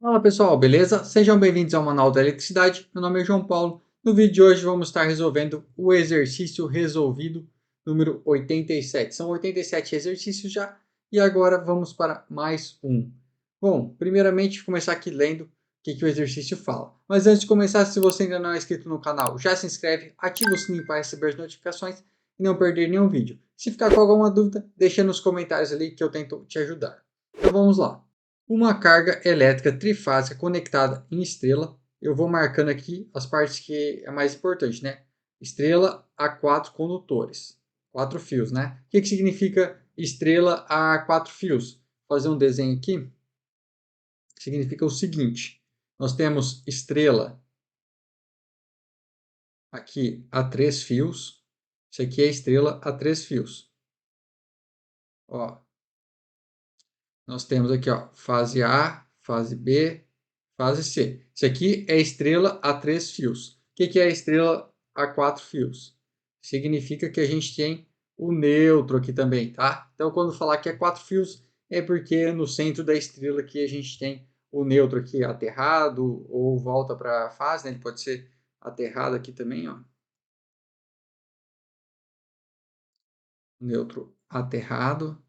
Fala pessoal, beleza? Sejam bem-vindos ao Manual da Eletricidade. Meu nome é João Paulo. No vídeo de hoje vamos estar resolvendo o exercício resolvido número 87. São 87 exercícios já e agora vamos para mais um. Bom, primeiramente começar aqui lendo o que o exercício fala. Mas antes de começar, se você ainda não é inscrito no canal, já se inscreve, ativa o sininho para receber as notificações e não perder nenhum vídeo. Se ficar com alguma dúvida, deixa nos comentários ali que eu tento te ajudar. Então vamos lá. Uma carga elétrica trifásica conectada em estrela. Eu vou marcando aqui as partes que é mais importante, né? Estrela a 4 condutores. 4 fios, né? O que significa estrela a 4 fios? Vou fazer um desenho aqui. Significa o seguinte. Nós temos estrela aqui a 3 fios. Isso aqui é estrela a 3 fios. Ó, nós temos aqui, ó, fase A, fase B, fase C. Isso aqui é estrela a 3 fios. O que é a estrela a 4 fios? Significa que a gente tem o neutro aqui também, tá? Então, quando falar que é 4 fios, é porque no centro da estrela aqui a gente tem o neutro aqui aterrado ou volta para a fase, né? Ele pode ser aterrado aqui também, ó. Neutro aterrado.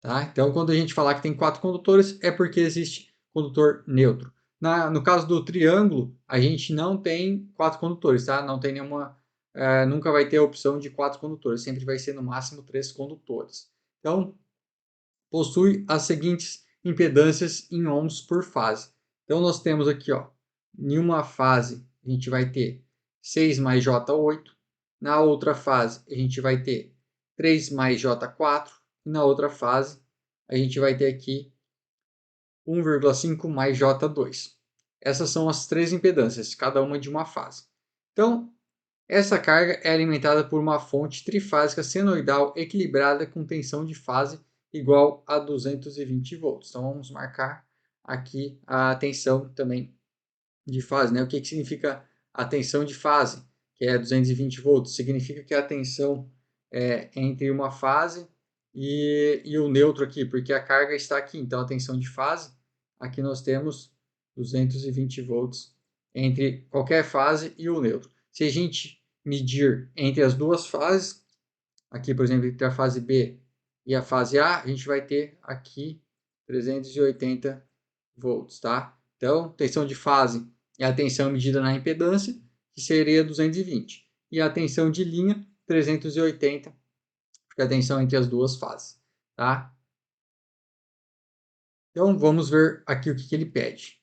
Tá? Então, quando a gente falar que tem 4 condutores, é porque existe condutor neutro. No caso do triângulo, a gente não tem 4 condutores, tá? Não tem nenhuma, nunca vai ter a opção de 4 condutores, sempre vai ser no máximo 3 condutores. Então, possui as seguintes impedâncias em ohms por fase. Então, nós temos aqui, ó, em uma fase, a gente vai ter 6 mais J8, na outra fase, a gente vai ter 3 mais J4, e na outra fase, a gente vai ter aqui 1,5 mais J2. Essas são as três impedâncias, cada uma de uma fase. Então, essa carga é alimentada por uma fonte trifásica senoidal equilibrada com tensão de fase igual a 220 volts. Então, vamos marcar aqui a tensão também de fase, né? O que significa a tensão de fase, que é 220 volts? Significa que a tensão é entre uma fase e o neutro aqui, porque a carga está aqui. Então, a tensão de fase, aqui nós temos 220 volts entre qualquer fase e o neutro. Se a gente medir entre as duas fases, aqui, por exemplo, entre a fase B e a fase A, a gente vai ter aqui 380 volts, tá? Então, tensão de fase é a tensão medida na impedância, que seria 220. E a tensão de linha, 380, porque a tensão entre as duas fases, tá? Então, vamos ver aqui o que ele pede.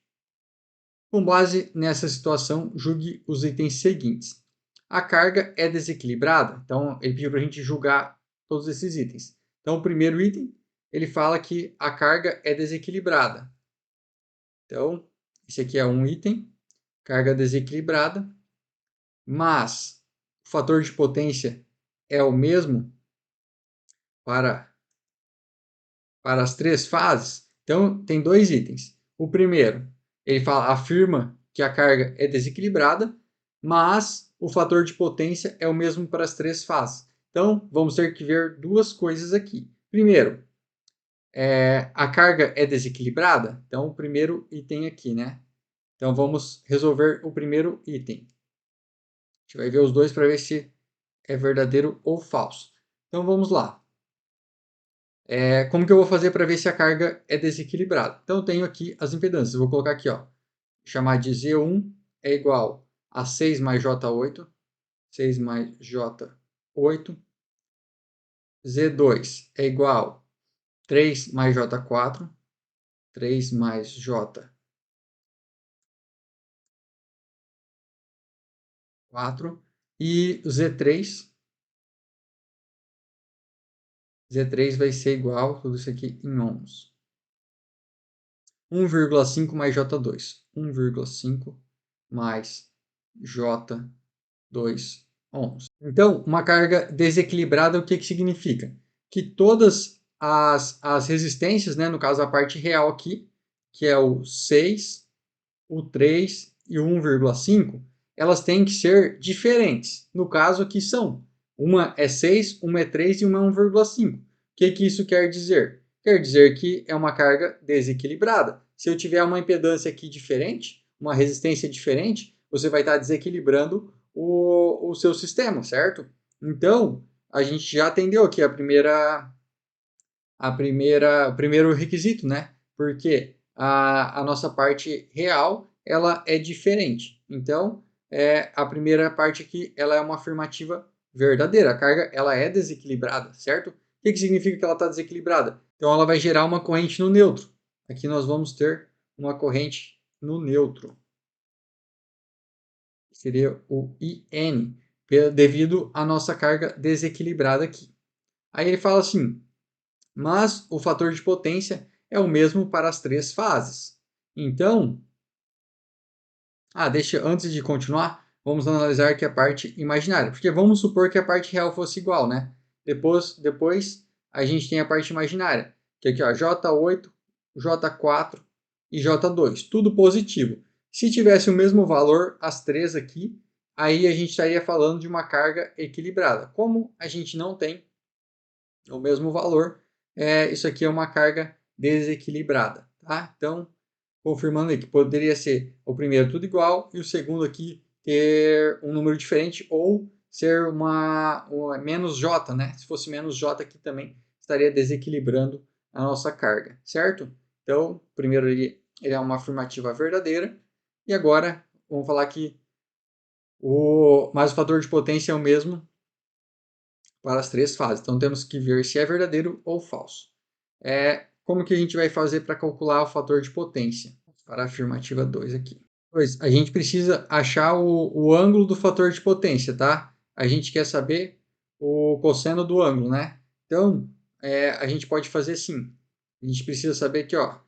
Com base nessa situação, julgue os itens seguintes. A carga é desequilibrada, então ele pediu para a gente julgar todos esses itens. Então, o primeiro item, ele fala que a carga é desequilibrada. Então, esse aqui é um item, carga desequilibrada, mas o fator de potência é o mesmo para as três fases. Então, tem dois itens. O primeiro, ele afirma que a carga é desequilibrada, mas o fator de potência é o mesmo para as três fases. Então, vamos ter que ver duas coisas aqui. Primeiro, a carga é desequilibrada? Então, o primeiro item aqui, né? Então, vamos resolver o primeiro item. A gente vai ver os dois para ver se é verdadeiro ou falso. Então, vamos lá. Como que eu vou fazer para ver se a carga é desequilibrada? Então, eu tenho aqui as impedâncias. Eu vou colocar aqui, ó, chamar de Z1 é igual a 6 mais J8, 6 mais J8. Z2 é igual a 3 mais J4, 3 mais J4. E Z3 vai ser igual, tudo isso aqui em ohms. 1,5 mais J2. 1,5 mais J2 ohms. Então, uma carga desequilibrada, o que significa? Que todas as resistências, né, no caso a parte real aqui, que é o 6, o 3 e o 1,5, elas têm que ser diferentes. No caso aqui são. Uma é 6, uma é 3 e uma é 1,5. O que isso quer dizer? Quer dizer que é uma carga desequilibrada. se eu tiver uma impedância aqui diferente, uma resistência diferente, você vai estar desequilibrando o seu sistema, certo? Então, a gente já atendeu aqui o primeiro requisito, né? Porque a nossa parte real, ela é diferente. Então, a primeira parte aqui, ela é uma afirmativa verdadeira. A carga, ela é desequilibrada, certo? O que significa que ela está desequilibrada? Então, ela vai gerar uma corrente no neutro. Aqui nós vamos ter uma corrente no neutro. Seria o IN, devido à nossa carga desequilibrada aqui. Aí ele fala assim, mas o fator de potência é o mesmo para as três fases. Então, antes de continuar, vamos analisar aqui a parte imaginária, porque vamos supor que a parte real fosse igual, né? Depois a gente tem a parte imaginária, que é aqui, ó, J8, J4 e J2, tudo positivo. Se tivesse o mesmo valor, as três aqui, aí a gente estaria falando de uma carga equilibrada. Como a gente não tem o mesmo valor, isso aqui é uma carga desequilibrada, tá? Então, confirmando aí que poderia ser o primeiro tudo igual e o segundo aqui ter um número diferente ou ser uma menos J, né? Se fosse menos J aqui também estaria desequilibrando a nossa carga, certo? Então, primeiro ele é uma afirmativa verdadeira e agora vamos falar que mas o fator de potência é o mesmo para as três fases. Então temos que ver se é verdadeiro ou falso. Como que a gente vai fazer para calcular o fator de potência? Para a afirmativa 2 aqui. Pois, a gente precisa achar o ângulo do fator de potência, tá? A gente quer saber o cosseno do ângulo, né? Então, a gente pode fazer assim. A gente precisa saber que, ó,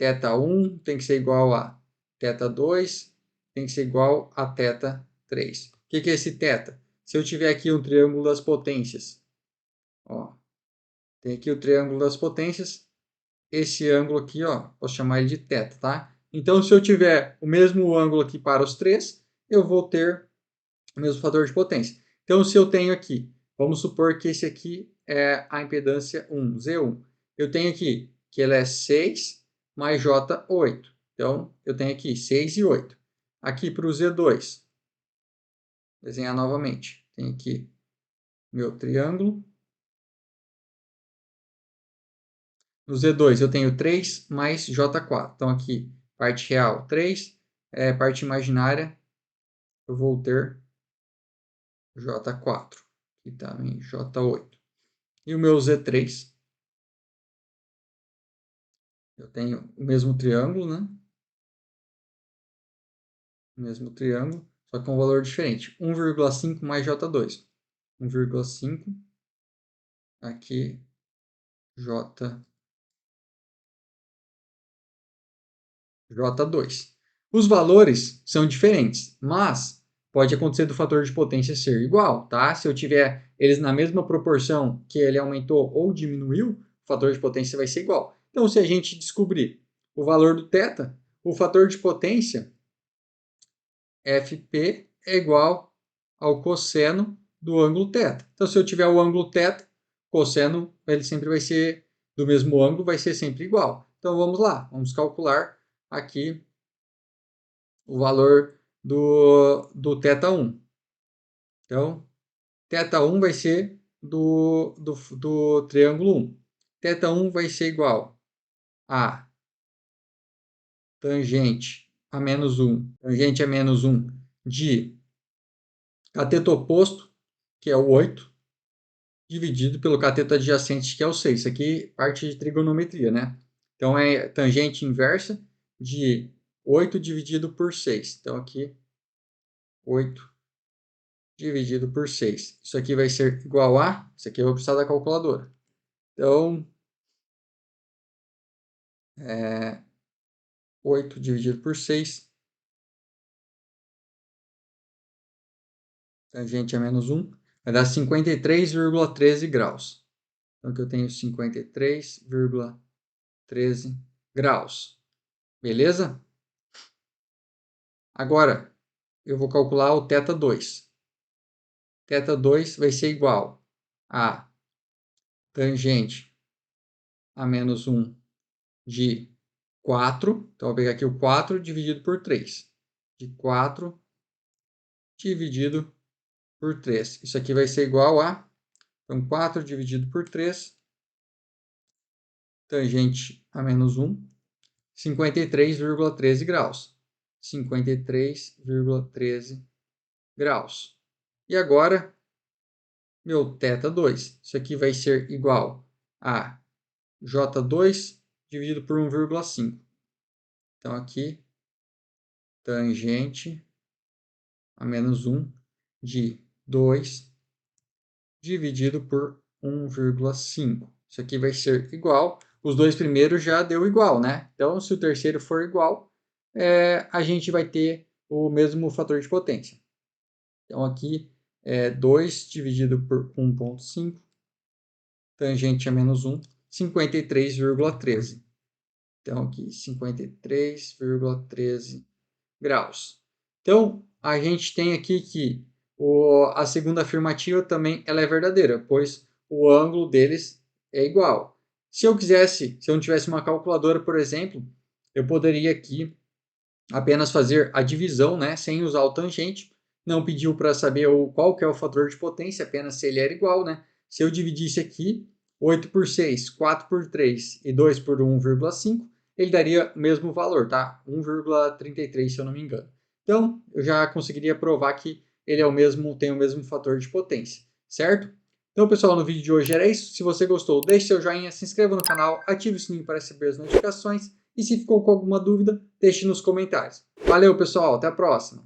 θ1 tem que ser igual a θ2, tem que ser igual a θ3. O que é esse θ? Se eu tiver aqui um triângulo das potências, ó, tem aqui o triângulo das potências, esse ângulo aqui, ó, posso chamar ele de θ, tá? Então, se eu tiver o mesmo ângulo aqui para os três, eu vou ter o mesmo fator de potência. Então, se eu tenho aqui, vamos supor que esse aqui é a impedância 1, Z1. Eu tenho aqui que ela é 6 mais J8. Então, eu tenho aqui 6 e 8. Aqui para o Z2, desenhar novamente. Tem aqui meu triângulo. No Z2 eu tenho 3 mais J4. Então aqui, parte real 3, parte imaginária eu vou ter J4. Aqui também J8. E o meu Z3, eu tenho o mesmo triângulo, né? O mesmo triângulo, só com um valor diferente. 1,5 mais J2. 1,5 aqui J2. Os valores são diferentes, mas pode acontecer do fator de potência ser igual, tá? Se eu tiver eles na mesma proporção que ele aumentou ou diminuiu, o fator de potência vai ser igual. Então, se a gente descobrir o valor do θ, o fator de potência Fp é igual ao cosseno do ângulo θ. Então, se eu tiver o ângulo θ, cosseno ele sempre vai ser do mesmo ângulo, vai ser sempre igual. Então, vamos lá, vamos calcular aqui o valor do θ1. Então, θ1 vai ser do triângulo 1. θ1 vai ser igual a tangente a menos 1, tangente a menos 1 de cateto oposto, que é o 8, dividido pelo cateto adjacente, que é o 6. Isso aqui parte de trigonometria, né? Então, é tangente inversa de 8 dividido por 6. Então, aqui, 8 dividido por 6. Isso aqui vai ser igual a... Isso aqui eu vou precisar da calculadora. Então, 8 dividido por 6. Tangente a menos 1. Vai dar 53,13 graus. Então, aqui eu tenho 53,13 graus. Beleza? Agora, eu vou calcular o θ2. θ2 vai ser igual a tangente a menos 1 de 4. Então, vou pegar aqui o 4 dividido por 3. De 4 dividido por 3. Isso aqui vai ser igual a... Então, 4 dividido por 3, tangente a menos 1, 53,13 graus. 53,13 graus. E agora, meu θ2. Isso aqui vai ser igual a J2 dividido por 1,5. Então, aqui, tangente a menos 1 de 2 dividido por 1,5. Isso aqui vai ser igual. Os dois primeiros já deu igual, né? Então, se o terceiro for igual, a gente vai ter o mesmo fator de potência. Então, aqui é 2 dividido por 1,5, tangente a menos 1, 53,13. Então, aqui, 53,13 graus. Então, a gente tem aqui que a segunda afirmativa também ela é verdadeira, pois o ângulo deles é igual. Se eu não tivesse uma calculadora, por exemplo, eu poderia aqui apenas fazer a divisão, né, sem usar o tangente. Não pediu para saber qual que é o fator de potência, apenas se ele era igual, né? Se eu dividisse aqui 8 por 6, 4 por 3 e 2 por 1,5, ele daria o mesmo valor, tá? 1,33, se eu não me engano. Então, eu já conseguiria provar que ele tem o mesmo fator de potência, certo? Então, pessoal, no vídeo de hoje era isso. Se você gostou, deixe seu joinha, se inscreva no canal, ative o sininho para receber as notificações e se ficou com alguma dúvida, deixe nos comentários. Valeu, pessoal, até a próxima!